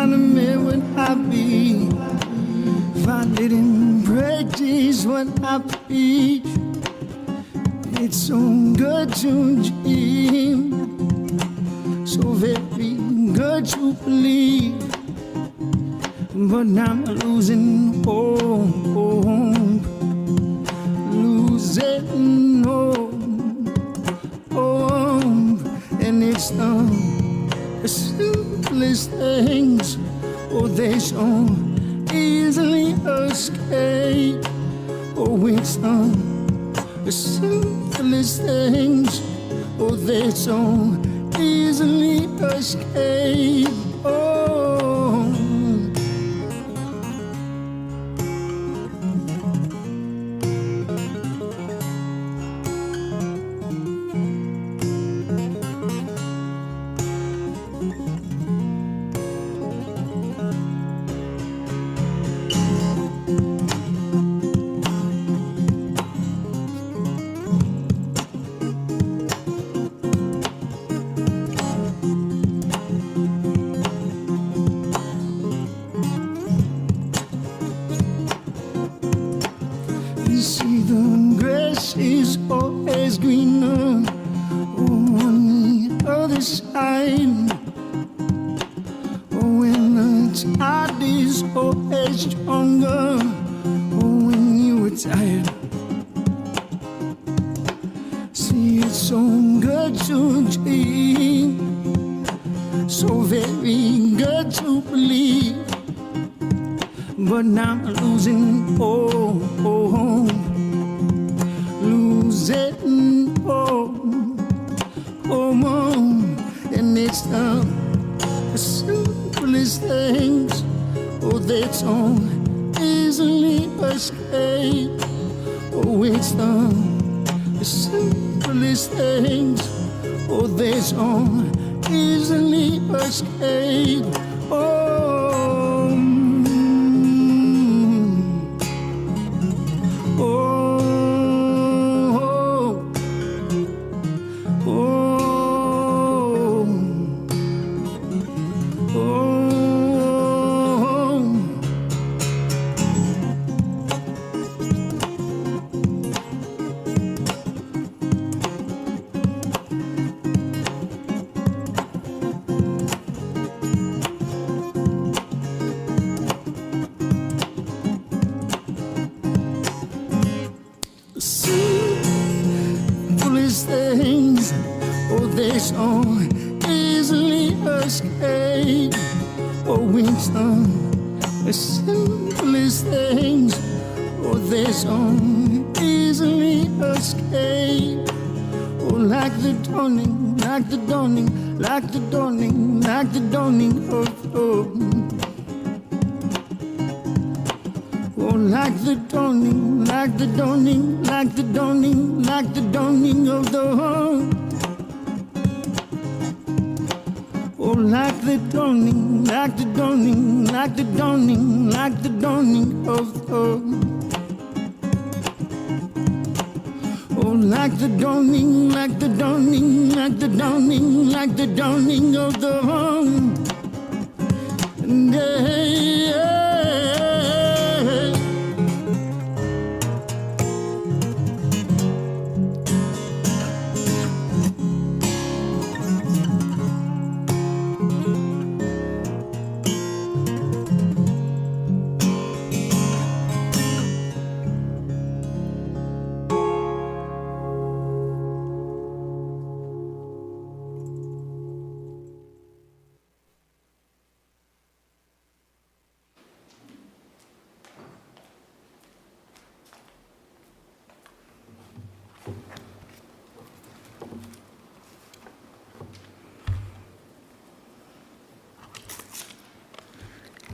me when I be. If I didn't practice what I preach, it's so good to dream, so very good to believe. But I'm losing hope, losing hope, and it's the simplest things, oh, they so easily escape. Oh, it's the simplest things, oh, they so easily escape. Oh.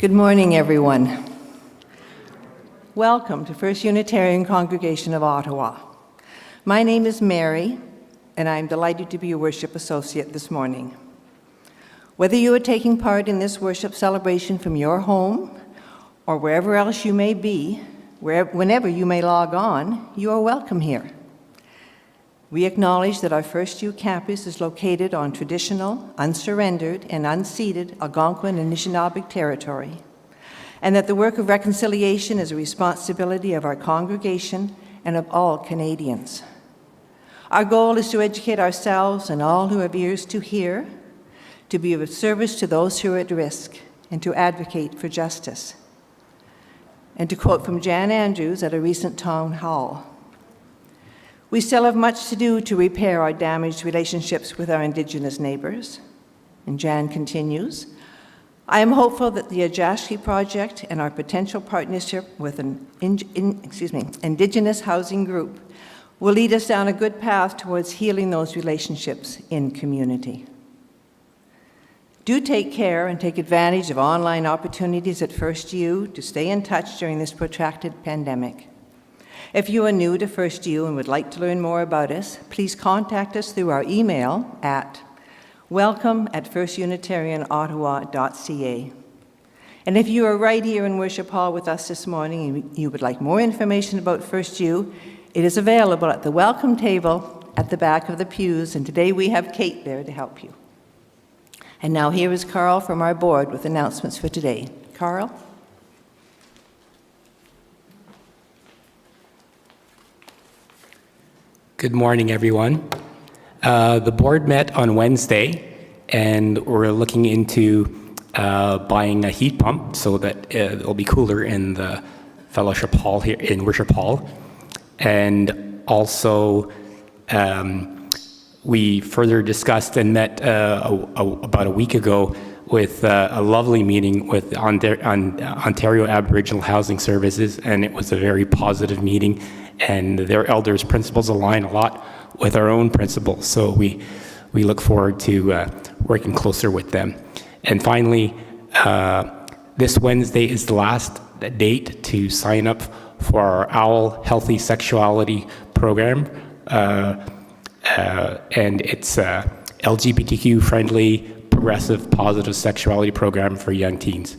Good morning, everyone. Welcome to First Unitarian Congregation of Ottawa. My name is Mary, and I'm delighted to be your worship associate this morning. Whether you are taking part in this worship celebration from your home or wherever else you may be, whenever you may log on, you are welcome here. We acknowledge that our FirstU campus is located on traditional, unsurrendered, and unceded Algonquin and Anishinaabe territory, and that the work of reconciliation is a responsibility of our congregation and of all Canadians. Our goal is to educate ourselves and all who have ears to hear, to be of service to those who are at risk, and to advocate for justice. And to quote from Jan Andrews at a recent town hall, "We still have much to do to repair our damaged relationships with our Indigenous neighbors." And Jan continues, "I am hopeful that the Ajashki Project and our potential partnership with an Indigenous housing group will lead us down a good path towards healing those relationships in community." Do take care and take advantage of online opportunities at FirstU to stay in touch during this protracted pandemic. If you are new to FirstU and would like to learn more about us, please contact us through our email at welcome@firstunitarianottawa.ca. And if you are right here in Worship Hall with us this morning and you would like more information about FirstU, it is available at the welcome table at the back of the pews, and today we have Kate there to help you. And now here is Carl from our board with announcements for today. Carl? Good morning, everyone. The board met on Wednesday, and we're looking into buying a heat pump so that it'll be cooler in the fellowship hall here in Worship Hall. And also, we further discussed and met about a week ago with a lovely meeting with Ontario Aboriginal Housing Services, and it was a very positive meeting, and their elders' principles align a lot with our own principles, so we look forward to working closer with them. And finally, this Wednesday is the last date to sign up for our OWL Healthy Sexuality program, and it's a LGBTQ-friendly, progressive, positive sexuality program for young teens.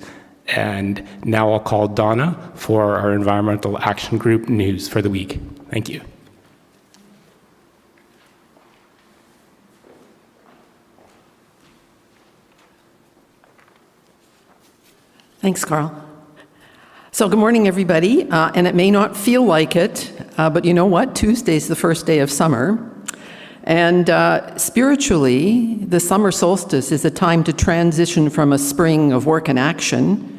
And now I'll call Donna for our Environmental Action Group news for the week. Thank you. Thanks, Carl. So good morning, everybody. And it may not feel like it, but you know what? Tuesday's the first day of summer. And spiritually, the summer solstice is a time to transition from a spring of work and action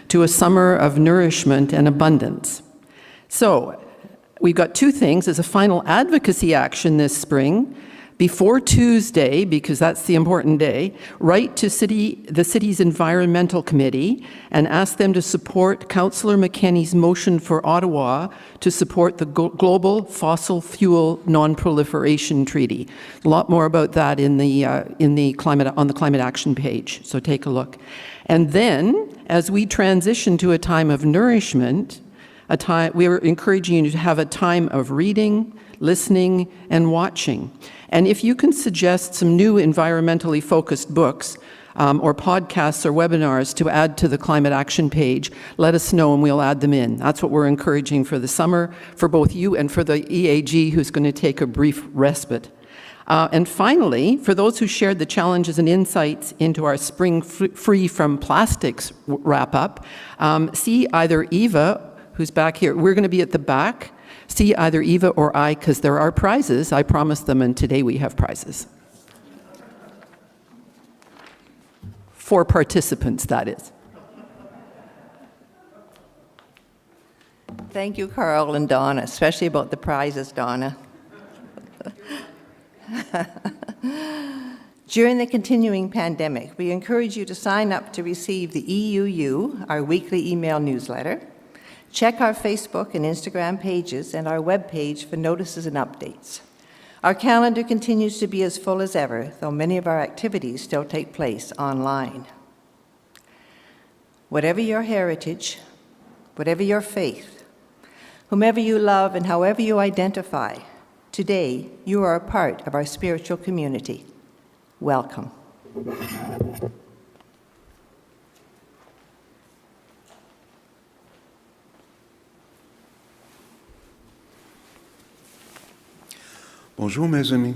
to a summer of nourishment and abundance. So we've got two things as a final advocacy action this spring. Before Tuesday, because that's the important day, write to the city's Environmental Committee and ask them to support Councillor McKenney's motion for Ottawa to support the Global Fossil Fuel Non-Proliferation Treaty. A lot more about that on the Climate Action page, so take a look. And then, as we transition to a time of nourishment, we are encouraging you to have a time of reading, listening, and watching. And if you can suggest some new environmentally focused books or podcasts or webinars to add to the Climate Action page, let us know and we'll add them in. That's what we're encouraging for the summer, for both you and for the EAG, who's going to take a brief respite. And finally, for those who shared the challenges and insights into our Spring Free from Plastics wrap-up, see either Eva, who's back here, we're going to be at the back, see either Eva or I, because there are prizes. I promised them, and today we have prizes. For participants, that is. Thank you, Carl and Donna, especially about the prizes, Donna. During the continuing pandemic, we encourage you to sign up to receive the EUU, our weekly email newsletter. Check our Facebook and Instagram pages and our webpage for notices and updates. Our calendar continues to be as full as ever, though many of our activities still take place online. Whatever your heritage, whatever your faith, whomever you love and however you identify, today you are a part of our spiritual community. Welcome. Bonjour, mes amis.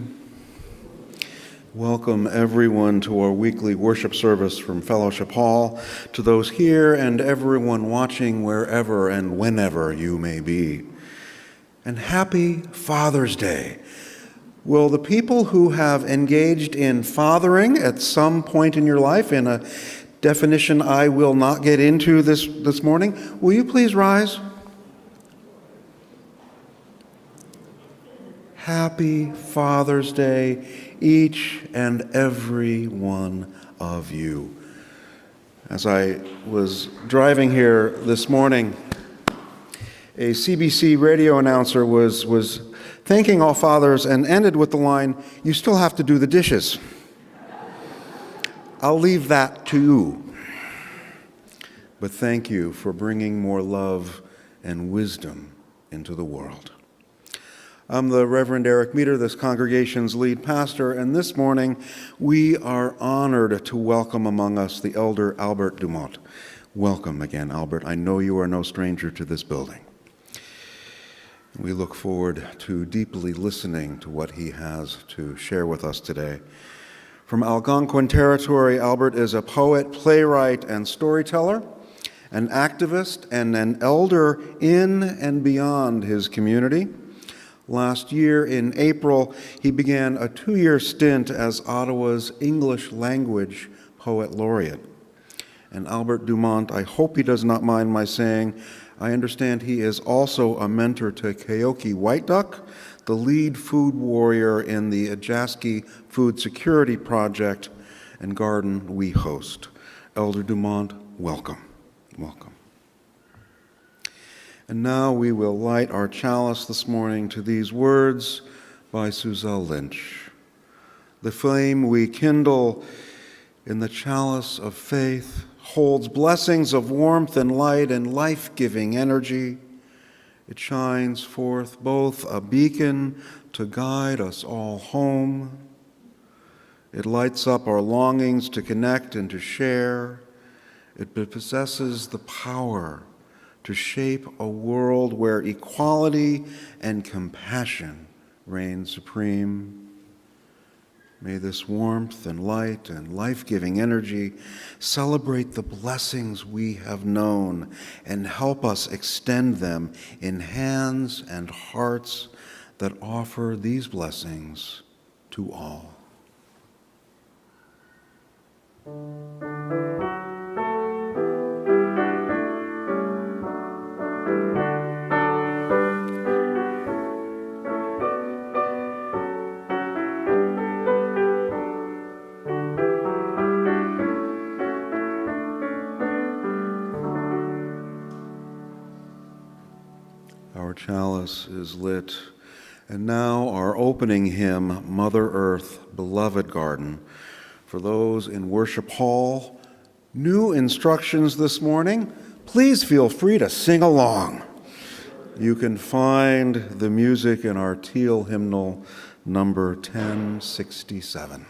Welcome everyone to our weekly worship service from Fellowship Hall, to those here and everyone watching wherever and whenever you may be. And happy Father's Day. Will the people who have engaged in fathering at some point in your life, in a definition I will not get into this morning, will you please rise? Happy Father's Day, each and every one of you. As I was driving here this morning, a CBC radio announcer was thanking all fathers and ended with the line, "You still have to do the dishes." I'll leave that to you. But thank you for bringing more love and wisdom into the world. I'm the Reverend Eric Meter, this congregation's lead pastor, and this morning we are honored to welcome among us the Elder Albert Dumont. Welcome again, Albert. I know you are no stranger to this building. We look forward to deeply listening to what he has to share with us today. From Algonquin territory, Albert is a poet, playwright, and storyteller, an activist, and an elder in and beyond his community. Last year, in April, he began a 2-year stint as Ottawa's English-language Poet Laureate. And Albert Dumont, I hope he does not mind my saying, I understand he is also a mentor to Keoki White Duck, the lead food warrior in the Ajaski Food Security Project and garden we host. Elder Dumont, welcome. Welcome. And now we will light our chalice this morning to these words by Suzelle Lynch. The flame we kindle in the chalice of faith holds blessings of warmth and light and life-giving energy. It shines forth both a beacon to guide us all home. It lights up our longings to connect and to share. It possesses the power to shape a world where equality and compassion reign supreme. May this warmth and light and life-giving energy celebrate the blessings we have known and help us extend them in hands and hearts that offer these blessings to all. Our chalice is lit, and now our opening hymn, Mother Earth, Beloved Garden. For those in Worship Hall, new instructions this morning, please feel free to sing along. You can find the music in our teal hymnal, number 1067.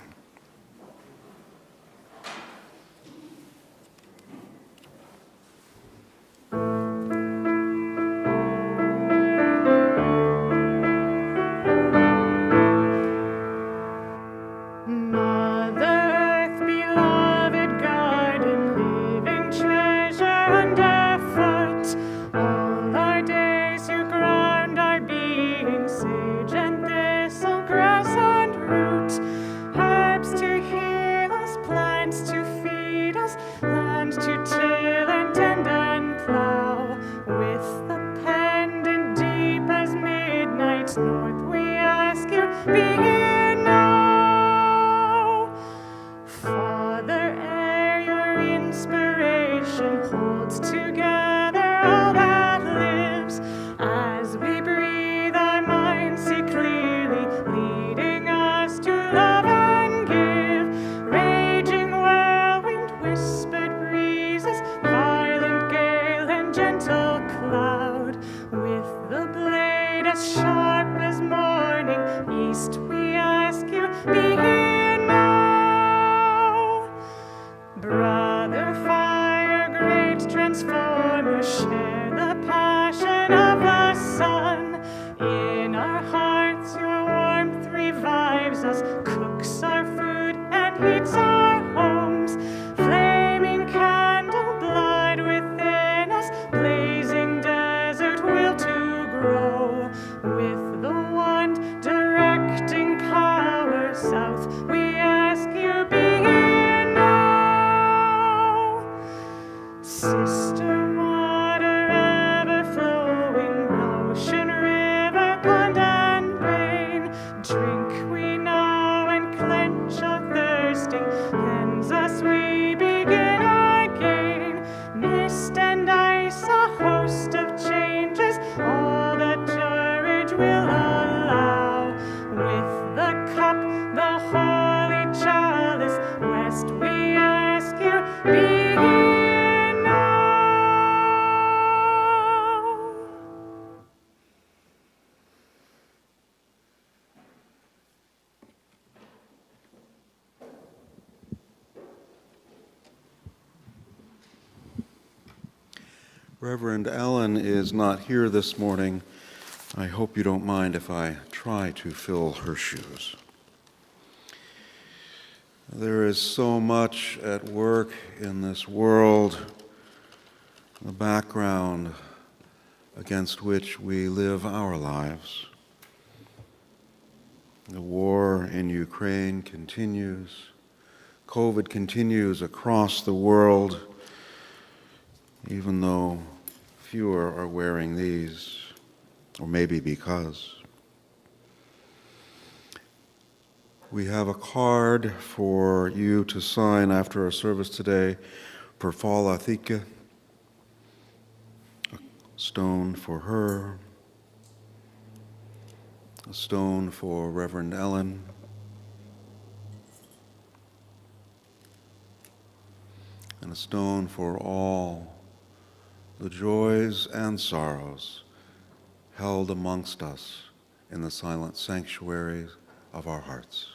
In our hearts your warmth Sister water ever flowing, ocean, river, pond, and plain, drink we now and quench our thirsting, cleanse us we begin again. Mist and ice, a host of changes, all that courage will allow. With the cup, the holy chalice, west we ask you, be here now. Reverend Ellen is not here this morning. I hope you don't mind if I try to fill her shoes. There is so much at work in this world, the background against which we live our lives. The war in Ukraine continues. COVID continues across the world, even though fewer are wearing these, or maybe because. We have a card for you to sign after our service today for Fala Thika, a stone for her, a stone for Reverend Ellen, and a stone for all the joys and sorrows held amongst us in the silent sanctuaries of our hearts.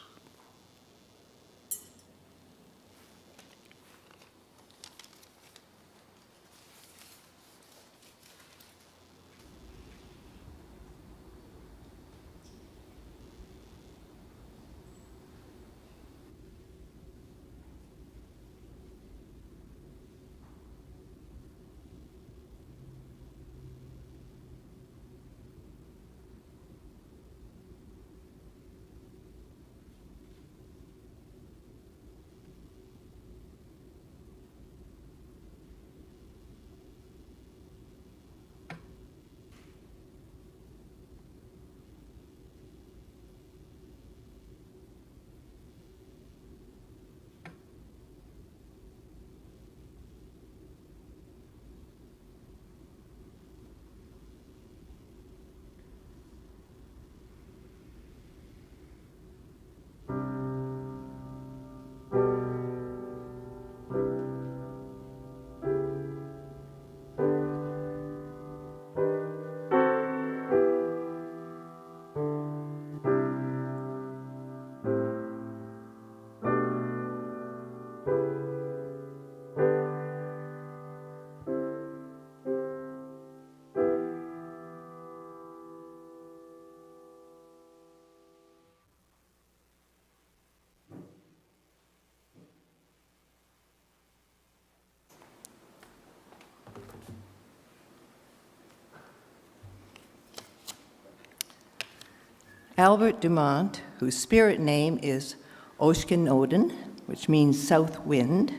Albert Dumont, whose spirit name is Oshkinoden, which means south wind,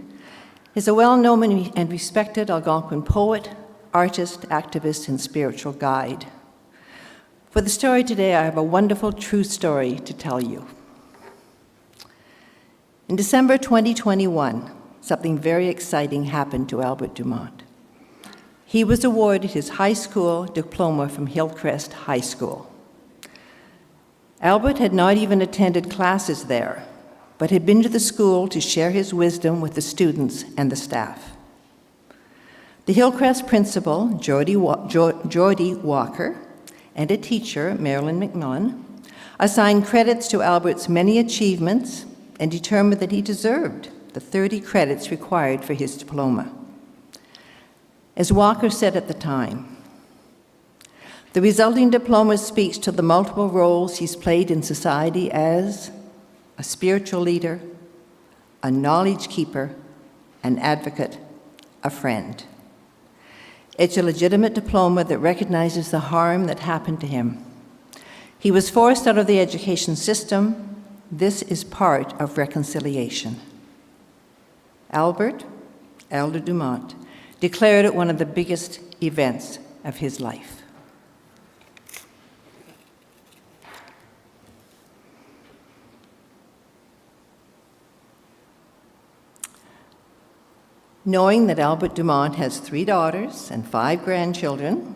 is a well-known and respected Algonquin poet, artist, activist, and spiritual guide. For the story today, I have a wonderful true story to tell you. In December 2021, something very exciting happened to Albert Dumont. He was awarded his high school diploma from Hillcrest High School. Albert had not even attended classes there, but had been to the school to share his wisdom with the students and the staff. The Hillcrest principal, Geordie Walker, and a teacher, Marilyn McMillan, assigned credits to Albert's many achievements and determined that he deserved the 30 credits required for his diploma. As Walker said at the time, the resulting diploma speaks to the multiple roles he's played in society as a spiritual leader, a knowledge keeper, an advocate, a friend. It's a legitimate diploma that recognizes the harm that happened to him. He was forced out of the education system. This is part of reconciliation. Albert, Elder Dumont, declared it one of the biggest events of his life. Knowing that Albert Dumont has 3 daughters and 5 grandchildren,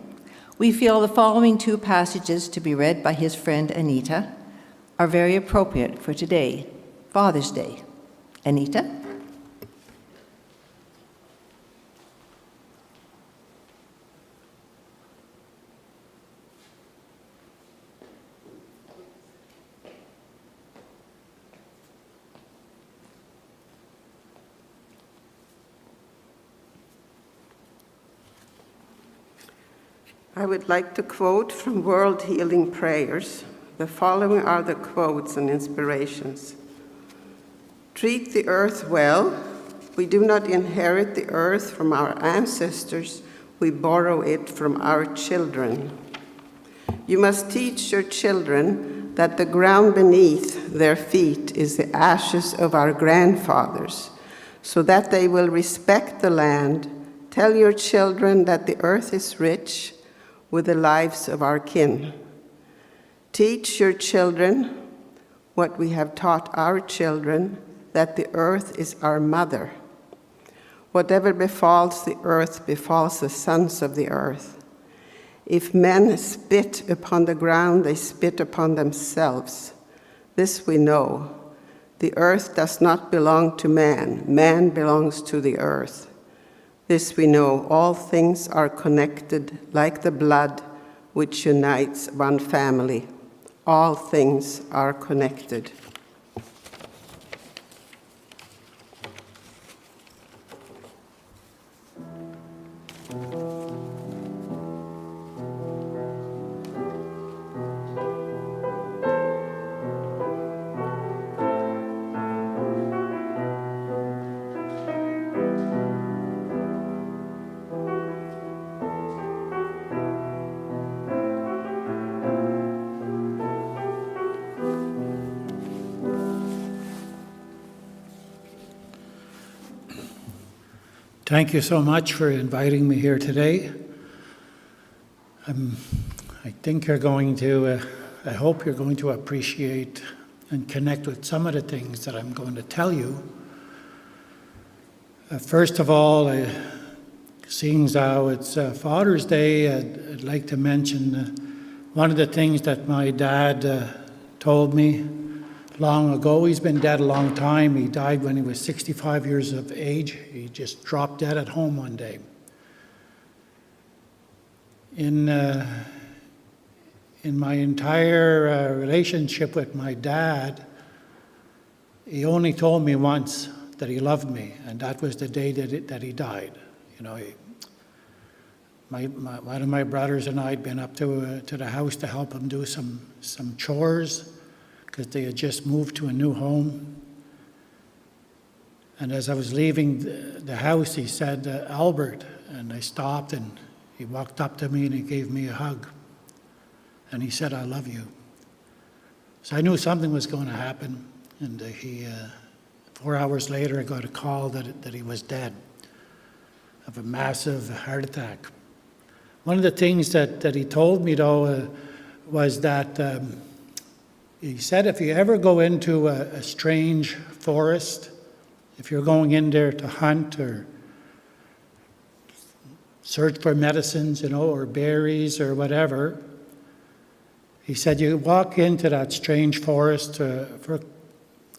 we feel the following 2 passages to be read by his friend Anita are very appropriate for today, Father's Day. Anita? I would like to quote from World Healing Prayers. The following are the quotes and inspirations. Treat the earth well. We do not inherit the earth from our ancestors. We borrow it from our children. You must teach your children that the ground beneath their feet is the ashes of our grandfathers, so that they will respect the land. Tell your children that the earth is rich with the lives of our kin. Teach your children what we have taught our children, that the earth is our mother. Whatever befalls the earth befalls the sons of the earth. If men spit upon the ground, they spit upon themselves. This we know. The earth does not belong to man. Man belongs to the earth. This we know, all things are connected like the blood which unites one family. All things are connected. Thank you so much for inviting me here today. I think you're going to, I hope you're going to appreciate and connect with some of the things that I'm going to tell you. First of all, seeing as how it's Father's Day, I'd like to mention one of the things that my dad told me long ago. He's been dead a long time. He died when he was 65 years of age. He just dropped dead at home one day. In my entire relationship with my dad, he only told me once that he loved me, and that was the day that he died. You know, one of my brothers and I had been up to the house to help him do some chores, because they had just moved to a new home. And as I was leaving the house, he said, Albert, and I stopped, and he walked up to me and he gave me a hug. And he said, I love you. So I knew something was going to happen. And 4 hours later, I got a call that he was dead of a massive heart attack. One of the things that he told me, though, was that he said, if you ever go into a strange forest, if you're going in there to hunt or search for medicines, or berries or whatever, he said, you walk into that strange forest for a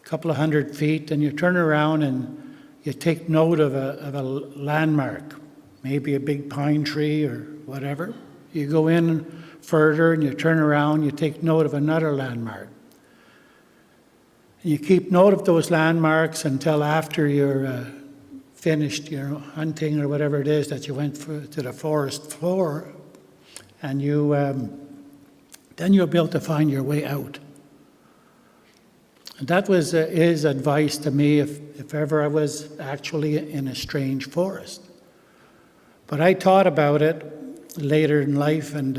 couple of 100 feet, and you turn around and you take note of a landmark, maybe a big pine tree or whatever. You go in further and you turn around, you take note of another landmark. And you keep note of those landmarks until after you're finished your hunting or whatever it is that you went to the forest floor, and then you'll be able to find your way out. And that was his advice to me if ever I was actually in a strange forest. But I thought about it later in life, and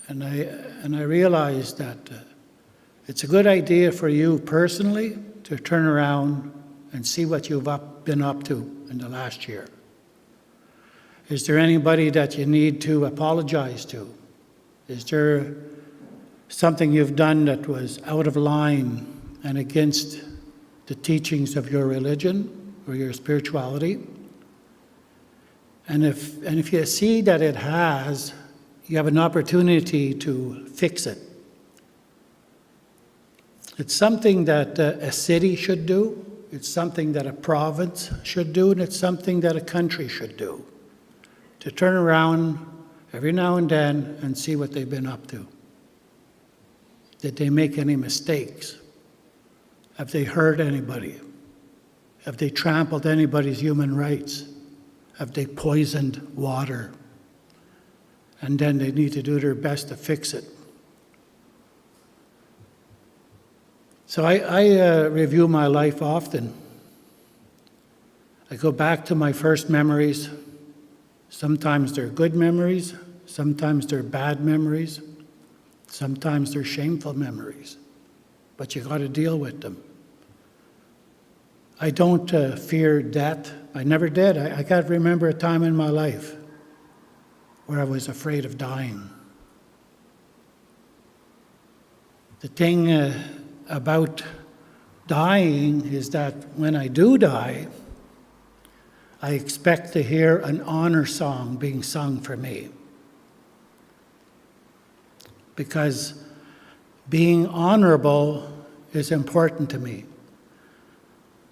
I realized that it's a good idea for you personally to turn around and see what you've been up to in the last year? Is there anybody that you need to apologize to? Is there something you've done that was out of line and against the teachings of your religion or your spirituality? And if you see that it has, you have an opportunity to fix it. It's something that a city should do, it's something that a province should do, and it's something that a country should do. To turn around every now and then and see what they've been up to. Did they make any mistakes? Have they hurt anybody? Have they trampled anybody's human rights? Have they poisoned water? And then they need to do their best to fix it. So I review my life often. I go back to my first memories. Sometimes they're good memories, sometimes they're bad memories, sometimes they're shameful memories. But you got to deal with them. I don't fear death. I never did. I can't remember a time in my life where I was afraid of dying. The thing about dying is that when I do die, I expect to hear an honor song being sung for me. Because being honorable is important to me.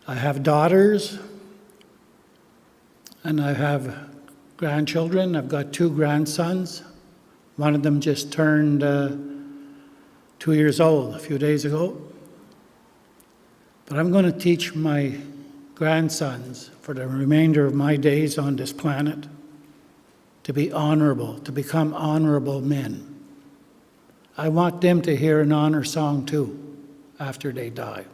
I have daughters and I have grandchildren. I've got 2 grandsons. One of them just turned 2 years old a few days ago. But I'm going to teach my grandsons for the remainder of my days on this planet to be honorable, to become honorable men. I want them to hear an honor song too after they die.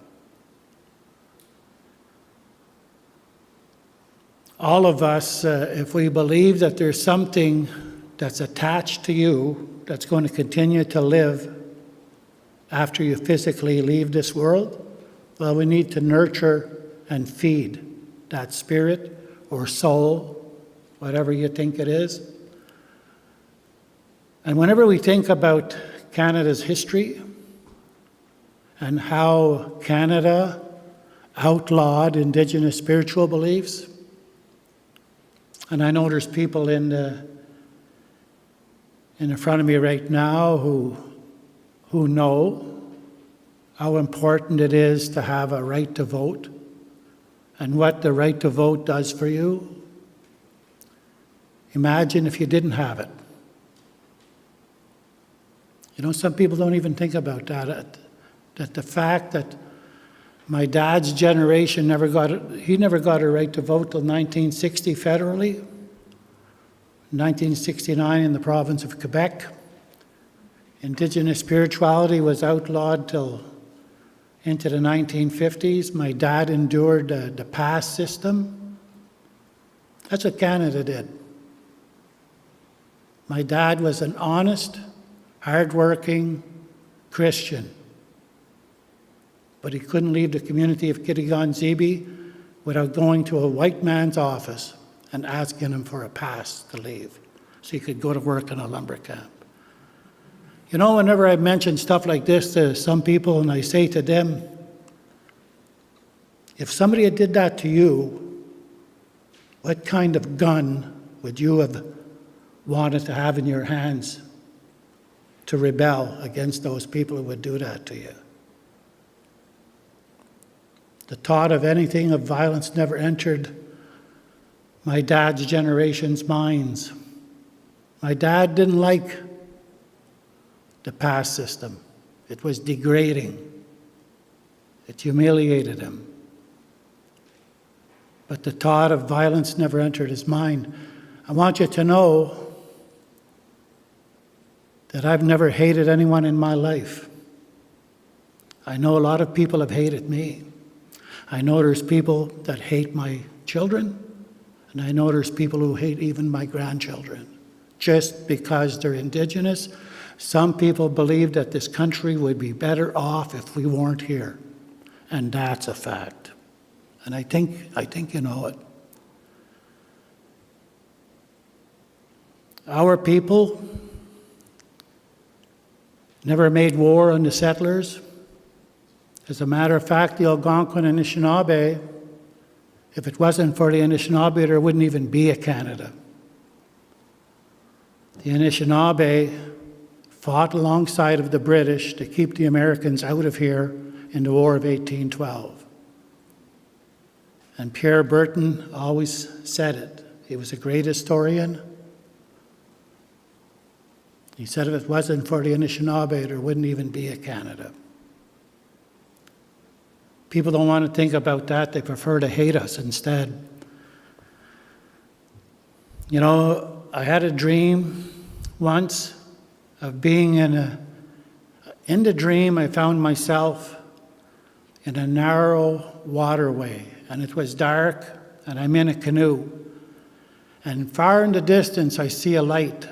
All of us, if we believe that there's something that's attached to you that's going to continue to live after you physically leave this world, well, we need to nurture and feed that spirit or soul, whatever you think it is. And whenever we think about Canada's history and how Canada outlawed Indigenous spiritual beliefs, and I know there's people in the front of me right now who know how important it is to have a right to vote and what the right to vote does for you. Imagine if you didn't have it. You know, some people don't even think about that. That the fact that my dad's generation never got a right to vote till 1960 federally, 1969 in the province of Quebec. Indigenous spirituality was outlawed till into the 1950s. My dad endured the pass system. That's what Canada did. My dad was an honest, hardworking Christian, but he couldn't leave the community of Kitigan-Zibi without going to a white man's office and asking him for a pass to leave so he could go to work in a lumber camp. You know, whenever I mention stuff like this to some people and I say to them, if somebody had did that to you, what kind of gun would you have wanted to have in your hands to rebel against those people who would do that to you? The thought of anything of violence never entered my dad's generation's minds. My dad didn't like the pass system. It was degrading. It humiliated him. But the thought of violence never entered his mind. I want you to know that I've never hated anyone in my life. I know a lot of people have hated me. I know there's people that hate my children, and I know there's people who hate even my grandchildren, just because they're Indigenous. Some people believe that this country would be better off if we weren't here, and that's a fact. And I think you know it. Our people never made war on the settlers. As a matter of fact, the Algonquin and Anishinaabe, if it wasn't for the Anishinaabe, there wouldn't even be a Canada. The Anishinaabe fought alongside of the British to keep the Americans out of here in the War of 1812. And Pierre Berton always said it. He was a great historian. He said if it wasn't for the Anishinaabe, there wouldn't even be a Canada. People don't want to think about that. They prefer to hate us instead. You know, I had a dream once of being in the dream, I found myself in a narrow waterway, and it was dark, and I'm in a canoe. And far in the distance, I see a light.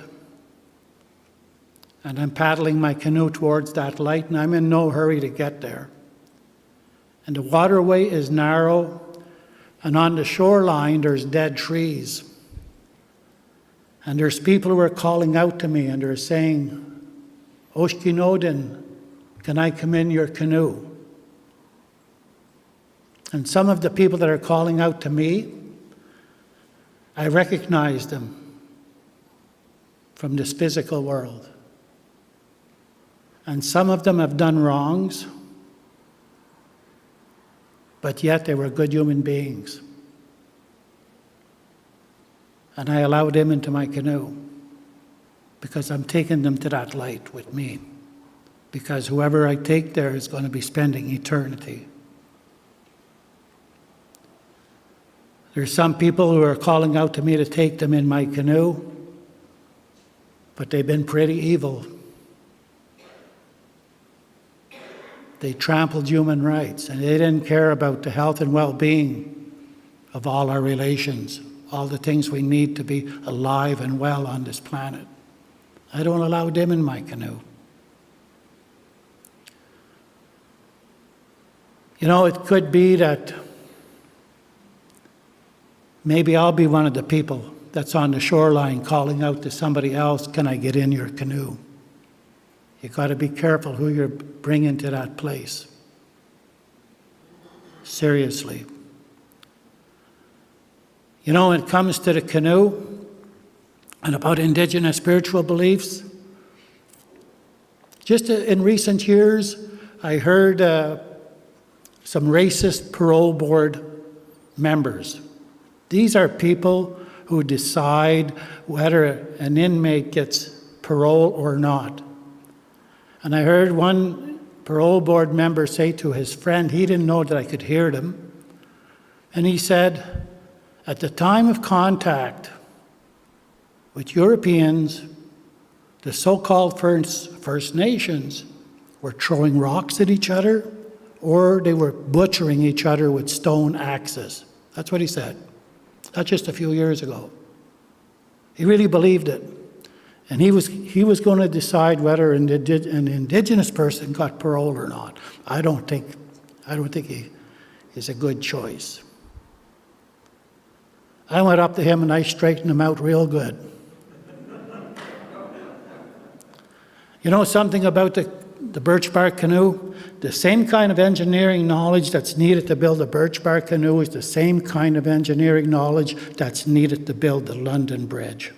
And I'm paddling my canoe towards that light, and I'm in no hurry to get there. And the waterway is narrow, and on the shoreline, there's dead trees. And there's people who are calling out to me, and they're saying, Oshkinodin, can I come in your canoe? And some of the people that are calling out to me, I recognize them from this physical world. And some of them have done wrongs, but yet they were good human beings. And I allowed them into my canoe because I'm taking them to that light with me. Because whoever I take there is going to be spending eternity. There's some people who are calling out to me to take them in my canoe, but they've been pretty evil. They trampled human rights, and they didn't care about the health and well-being of all our relations, all the things we need to be alive and well on this planet. I don't allow them in my canoe. You know, it could be that maybe I'll be one of the people that's on the shoreline calling out to somebody else, can I get in your canoe? You've got to be careful who you're bringing to that place. Seriously. You know, when it comes to the canoe and about Indigenous spiritual beliefs, just in recent years, I heard some racist parole board members. These are people who decide whether an inmate gets parole or not. And I heard one parole board member say to his friend, he didn't know that I could hear them, and he said, at the time of contact with Europeans, the so-called First Nations were throwing rocks at each other, or they were butchering each other with stone axes. That's what he said. That's just a few years ago. He really believed it. And he was going to decide whether an Indigenous person got parole or not. I don't think he is a good choice. I went up to him and I straightened him out real good. You know something about the birch bark canoe? The same kind of engineering knowledge that's needed to build a birch bark canoe is the same kind of engineering knowledge that's needed to build the London Bridge.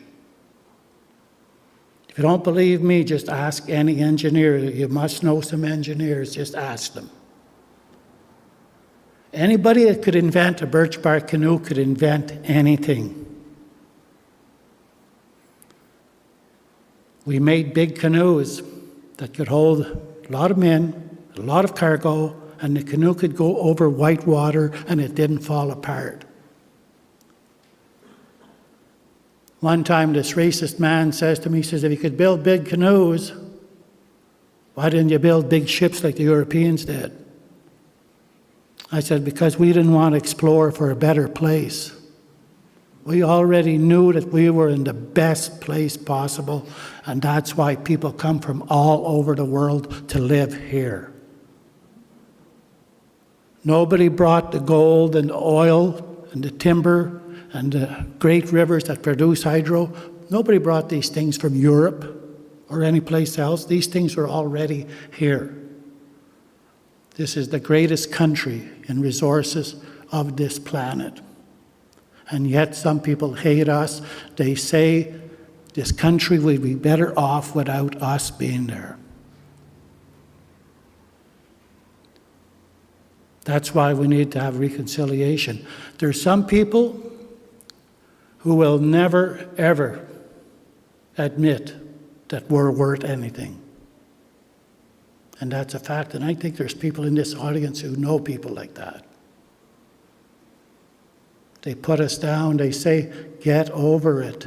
If you don't believe me, just ask any engineer. You must know some engineers, just ask them. Anybody that could invent a birch bark canoe could invent anything. We made big canoes that could hold a lot of men, a lot of cargo, and the canoe could go over white water and it didn't fall apart. One time this racist man says to me, he says, if you could build big canoes, why didn't you build big ships like the Europeans did? I said, because we didn't want to explore for a better place. We already knew that we were in the best place possible, and that's why people come from all over the world to live here. Nobody brought the gold and the oil and the timber and the great rivers that produce hydro. Nobody brought these things from Europe or any place else. These things were already here. This is the greatest country in resources of this planet. And yet some people hate us. They say this country would be better off without us being there. That's why we need to have reconciliation. There's some people who will never, ever admit that we're worth anything. And that's a fact. And I think there's people in this audience who know people like that. They put us down. They say, get over it.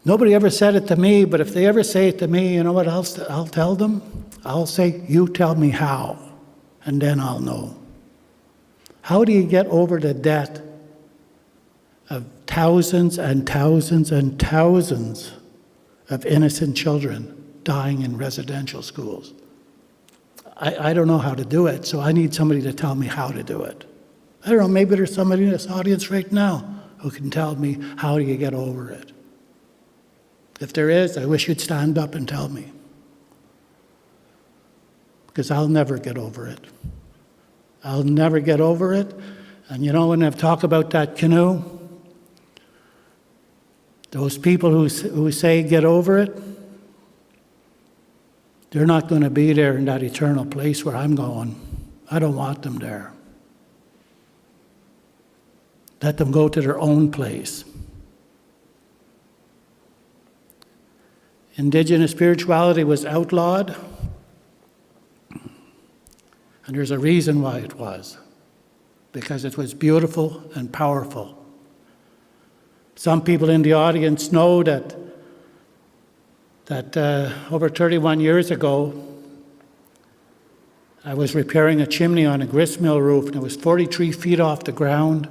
Nobody ever said it to me, but if they ever say it to me, you know what else I'll tell them? I'll say, you tell me how, and then I'll know. How do you get over the debt of thousands and thousands and thousands of innocent children dying in residential schools? I don't know how to do it, so I need somebody to tell me how to do it. I don't know, maybe there's somebody in this audience right now who can tell me how do you get over it. If there is, I wish you'd stand up and tell me. Because I'll never get over it. I'll never get over it. And you know, when I've talked about that canoe, those people who say get over it, they're not going to be there in that eternal place where I'm going. I don't want them there. Let them go to their own place. Indigenous spirituality was outlawed, and there's a reason why it was, because it was beautiful and powerful. Some people in the audience know that over 31 years ago, I was repairing a chimney on a gristmill roof, and it was 43 feet off the ground,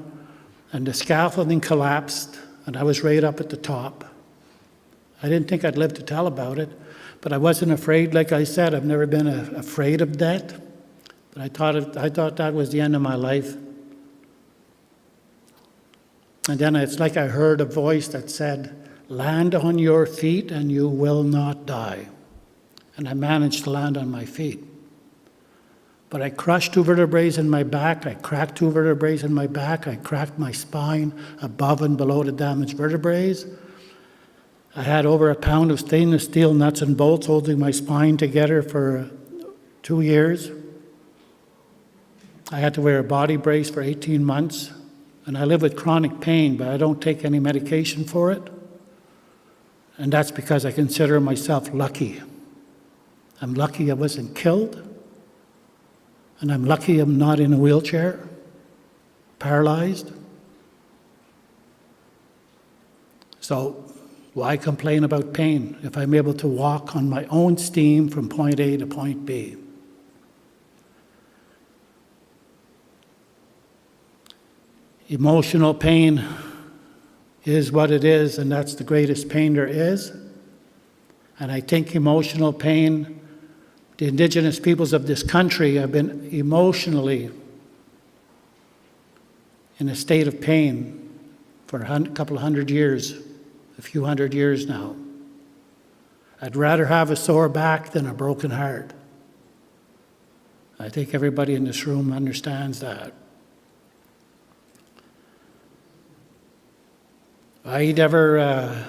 and the scaffolding collapsed, and I was right up at the top. I didn't think I'd live to tell about it, but I wasn't afraid. Like I said, I've never been afraid of death, but I thought that was the end of my life. And then it's like I heard a voice that said, land on your feet and you will not die. And I managed to land on my feet. But I crushed 2 vertebrae in my back, I cracked 2 vertebrae in my back, I cracked my spine above and below the damaged vertebrae. I had over a pound of stainless steel nuts and bolts holding my spine together for 2 years. I had to wear a body brace for 18 months. And I live with chronic pain, but I don't take any medication for it. And that's because I consider myself lucky. I'm lucky I wasn't killed. And I'm lucky I'm not in a wheelchair, paralyzed. So why complain about pain if I'm able to walk on my own steam from point A to point B? Emotional pain is what it is, and that's the greatest pain there is. And I think emotional pain, the Indigenous peoples of this country have been emotionally in a state of pain for a couple of hundred years, a few hundred years now. I'd rather have a sore back than a broken heart. I think everybody in this room understands that. I never,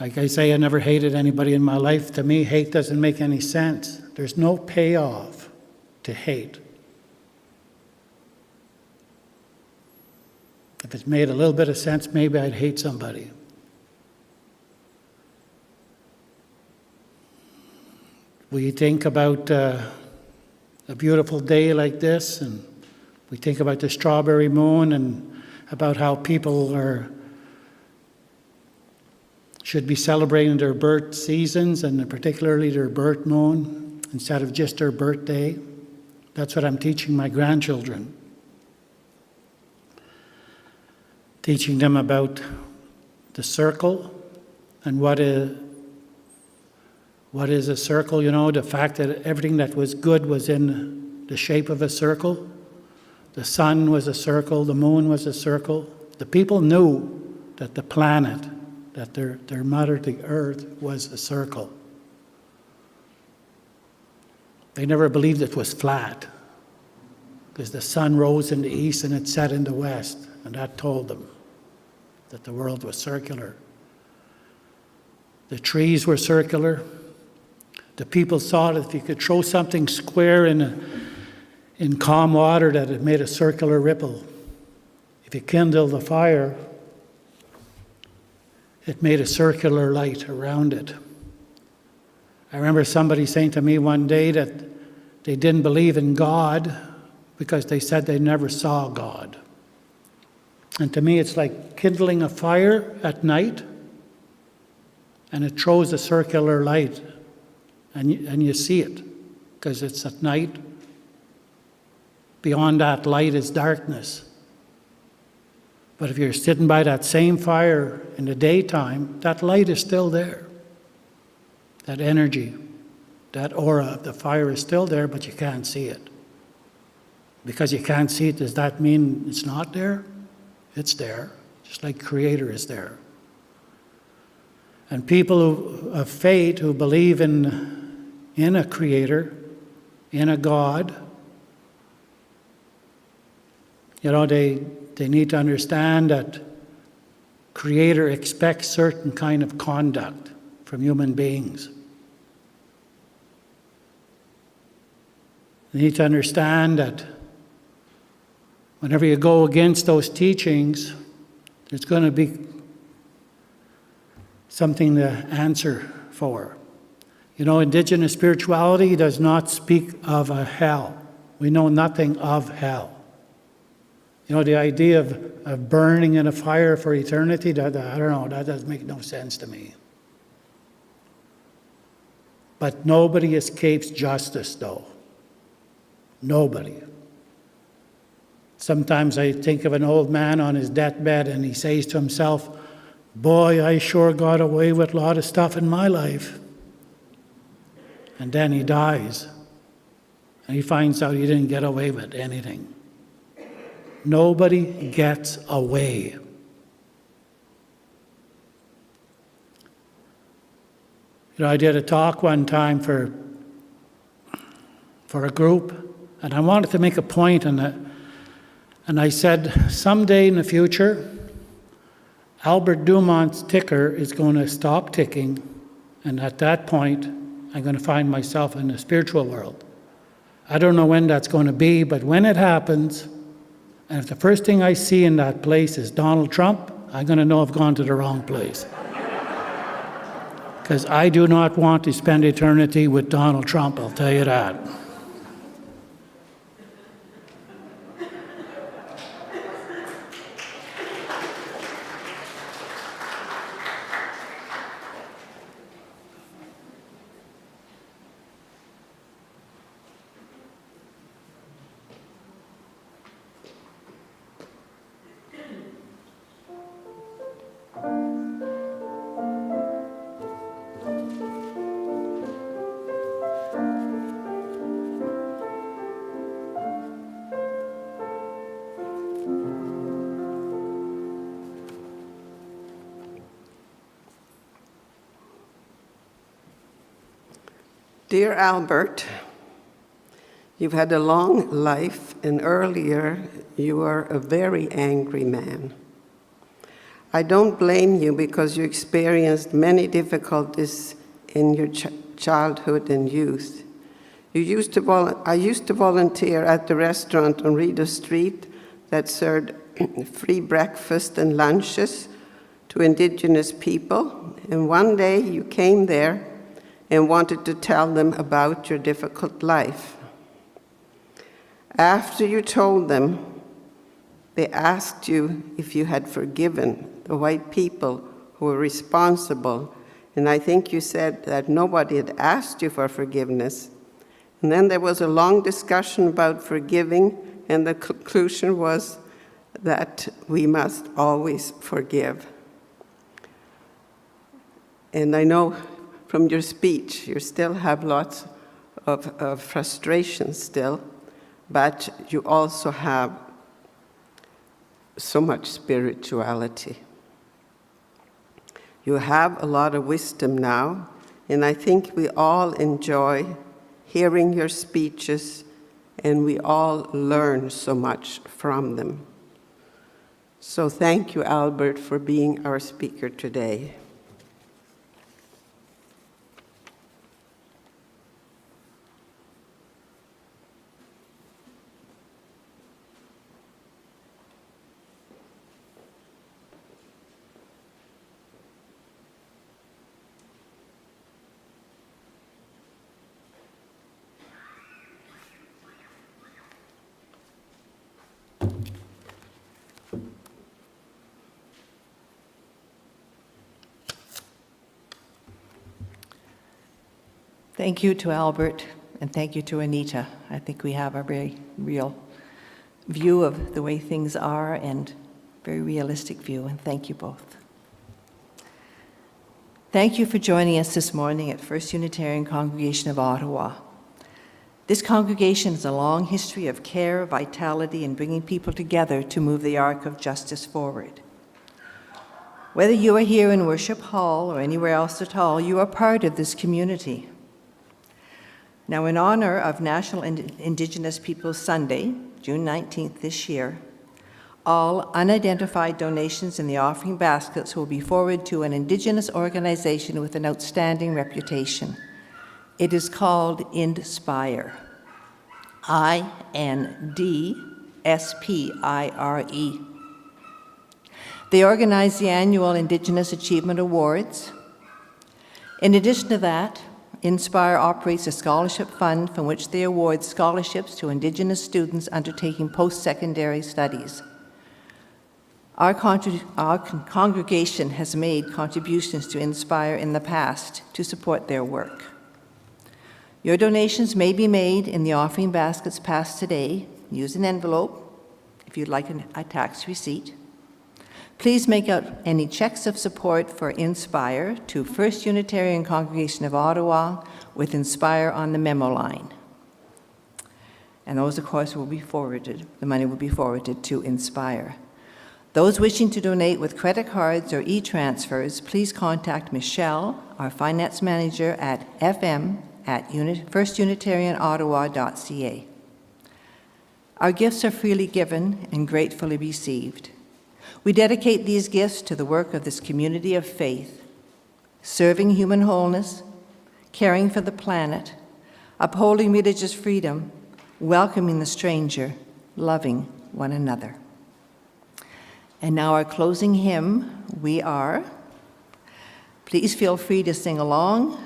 like I say, I never hated anybody in my life. To me, hate doesn't make any sense. There's no payoff to hate. If it made a little bit of sense, maybe I'd hate somebody. We think about a beautiful day like this, and we think about the strawberry moon and about how people should be celebrating their birth seasons, and particularly their birth moon, instead of just their birthday. That's what I'm teaching my grandchildren. Teaching them about the circle and what is a circle, you know, the fact that everything that was good was in the shape of a circle. The sun was a circle, the moon was a circle. The people knew that the planet, that their mother, the earth, was a circle. They never believed it was flat, because the sun rose in the east and it set in the west, and that told them that the world was circular. The trees were circular. The people saw that if you could throw something square in calm water, that it made a circular ripple. If you kindled the fire, it made a circular light around it. I remember somebody saying to me one day that they didn't believe in God because they said they never saw God. And to me, it's like kindling a fire at night, and it throws a circular light, and you see it because it's at night. Beyond that light is darkness. But if you're sitting by that same fire in the daytime, that light is still there. That energy, that aura of the fire is still there, but you can't see it. Because you can't see it, does that mean it's not there? It's there, just like Creator is there. And people of faith who believe in a Creator, in a God, they need to understand that Creator expects certain kind of conduct from human beings. They need to understand that whenever you go against those teachings, there's going to be something to answer for. Indigenous spirituality does not speak of a hell. We know nothing of hell. The idea of burning in a fire for eternity, I don't know, that doesn't make no sense to me. But nobody escapes justice, though. Nobody. Sometimes I think of an old man on his deathbed and he says to himself, "Boy, I sure got away with a lot of stuff in my life." And then he dies. And he finds out he didn't get away with anything. Nobody gets away. I did a talk one time for a group, and I wanted to make a point, and I said, someday in the future, Albert Dumont's ticker is going to stop ticking, and at that point, I'm going to find myself in the spiritual world. I don't know when that's going to be, but when it happens, and if the first thing I see in that place is Donald Trump, I'm going to know I've gone to the wrong place. Because I do not want to spend eternity with Donald Trump, I'll tell you that. Dear Albert, you've had a long life, and earlier you were a very angry man. I don't blame you because you experienced many difficulties in your childhood and youth. I used to volunteer at the restaurant on Reader Street that served free breakfast and lunches to Indigenous people, and one day you came there and wanted to tell them about your difficult life. After you told them, they asked you if you had forgiven the white people who were responsible, and I think you said that nobody had asked you for forgiveness. And then there was a long discussion about forgiving, and the conclusion was that we must always forgive. And I know from your speech, you still have lots of frustration still, but you also have so much spirituality. You have a lot of wisdom now, and I think we all enjoy hearing your speeches, and we all learn so much from them. So thank you, Albert, for being our speaker today. Thank you to Albert, and thank you to Anita. I think we have a very real view of the way things are, and very realistic view, and thank you both. Thank you for joining us this morning at First Unitarian Congregation of Ottawa. This congregation has a long history of care, vitality, and bringing people together to move the arc of justice forward. Whether you are here in Worship Hall or anywhere else at all, you are part of this community. Now, in honor of National Indigenous Peoples Sunday, June 19th this year, all unidentified donations in the offering baskets will be forwarded to an Indigenous organization with an outstanding reputation. It is called INDspire, INDSPIRE. They organize the annual Indigenous Achievement Awards. In addition to that, INDspire operates a scholarship fund from which they award scholarships to Indigenous students undertaking post-secondary studies. Our congregation has made contributions to INDspire in the past to support their work. Your donations may be made in the offering baskets passed today. Use an envelope if you'd like a tax receipt. Please make out any checks of support for INDspire to First Unitarian Congregation of Ottawa with INDspire on the memo line. And those, of course, will be forwarded. The money will be forwarded to INDspire. Those wishing to donate with credit cards or e-transfers, please contact Michelle, our finance manager, at fm@firstunitarianottawa.ca. Our gifts are freely given and gratefully received. We dedicate these gifts to the work of this community of faith, serving human wholeness, caring for the planet, upholding religious freedom, welcoming the stranger, loving one another. And now our closing hymn, We Are. Please feel free to sing along.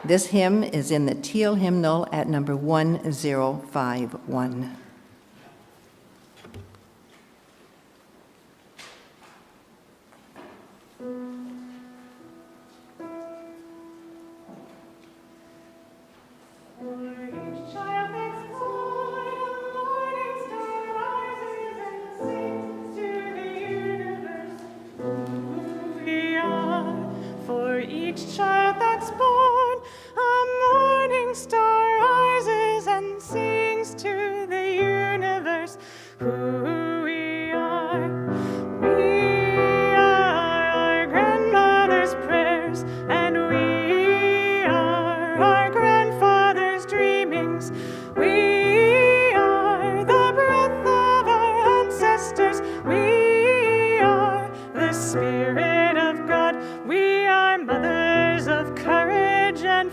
This hymn is in the Teal hymnal at number 1051.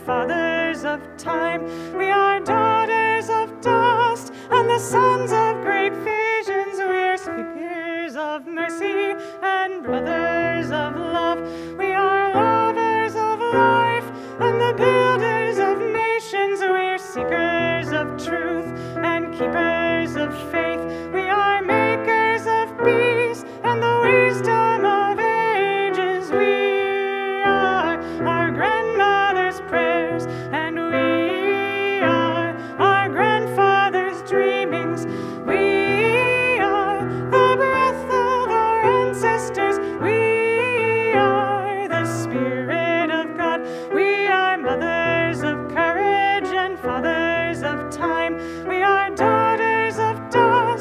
Fathers of time, we are daughters of dust.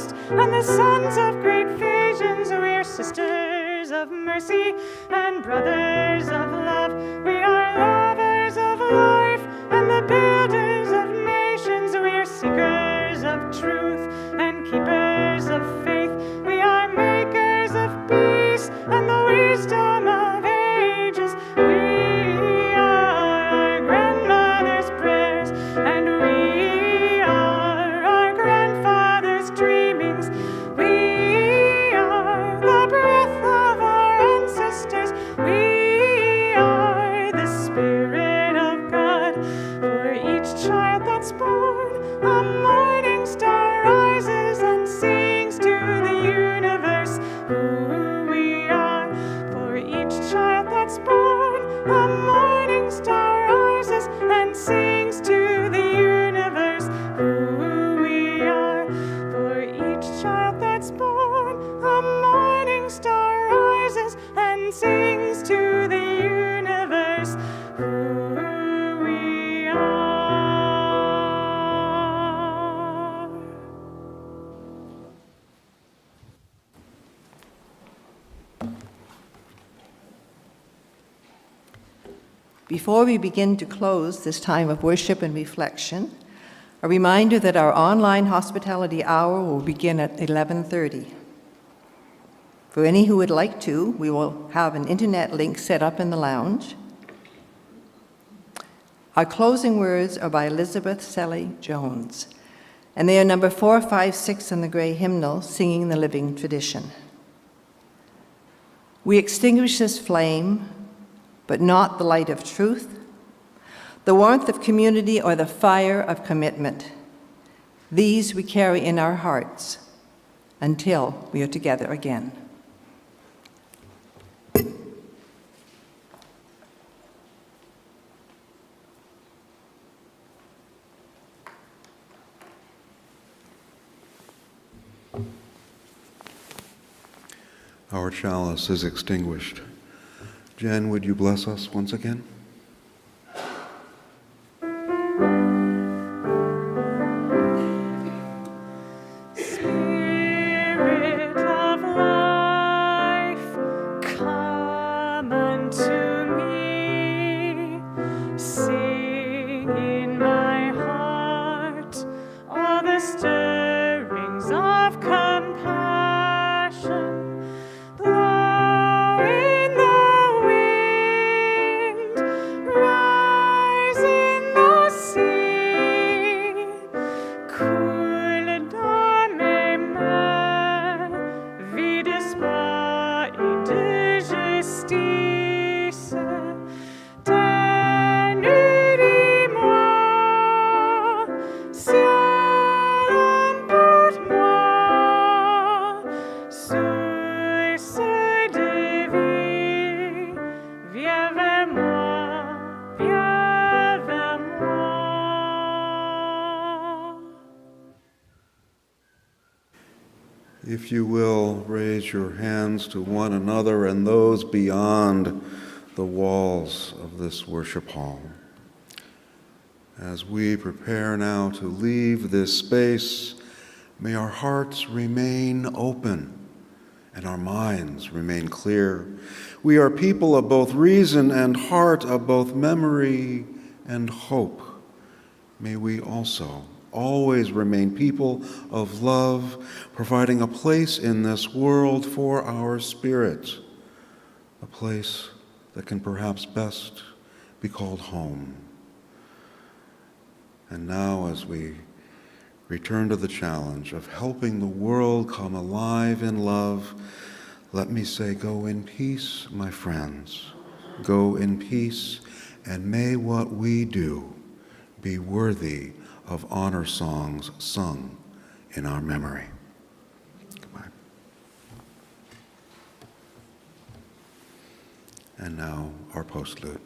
of mercy and brothers of love. We are lovers of life and the builders of nations. We are seekers of truth and keepers of faith. We are makers of peace and the wisdom of ages. We are our grandmother's prayers, and we are our grandfather's dreamings. We are the breath of our ancestors. We are the Spirit of God. For each child that's born, a morning star rises and sings to the universe who we are. For each child that's born, a morning star rises and sings to the universe who we are. For each child that's born, a morning star rises and sings to the universe who we are. Before we begin to close this time of worship and reflection, a reminder that our online hospitality hour will begin at 11:30. For any who would like to, we will have an internet link set up in the lounge. Our closing words are by Elizabeth Selly Jones, and they are number 456 in the Gray Hymnal, Singing the Living Tradition. We extinguish this flame, but not the light of truth, the warmth of community, or the fire of commitment. These we carry in our hearts until we are together again. Our chalice is extinguished. Jen, would you bless us once again? Spirit of life, come unto me. Sing in my heart all the stirrings of compassion. Blow in the wind, rise in the sea. Coule dans mes mains, vide espoir et de justice. Dénudis-moi, ciel, emporte-moi. Source de vie, viens vers moi, viens vers moi. If you will, raise your hands to one another and those beyond the walls of this worship hall. As we prepare now to leave this space, may our hearts remain open and our minds remain clear. We are people of both reason and heart, of both memory and hope. May we also always remain people of love, providing a place in this world for our spirit, a place that can perhaps best be called home. And now, as we return to the challenge of helping the world come alive in love, let me say, go in peace, my friends. Go in peace, and may what we do be worthy of honor songs sung in our memory. Goodbye. And now our postlude.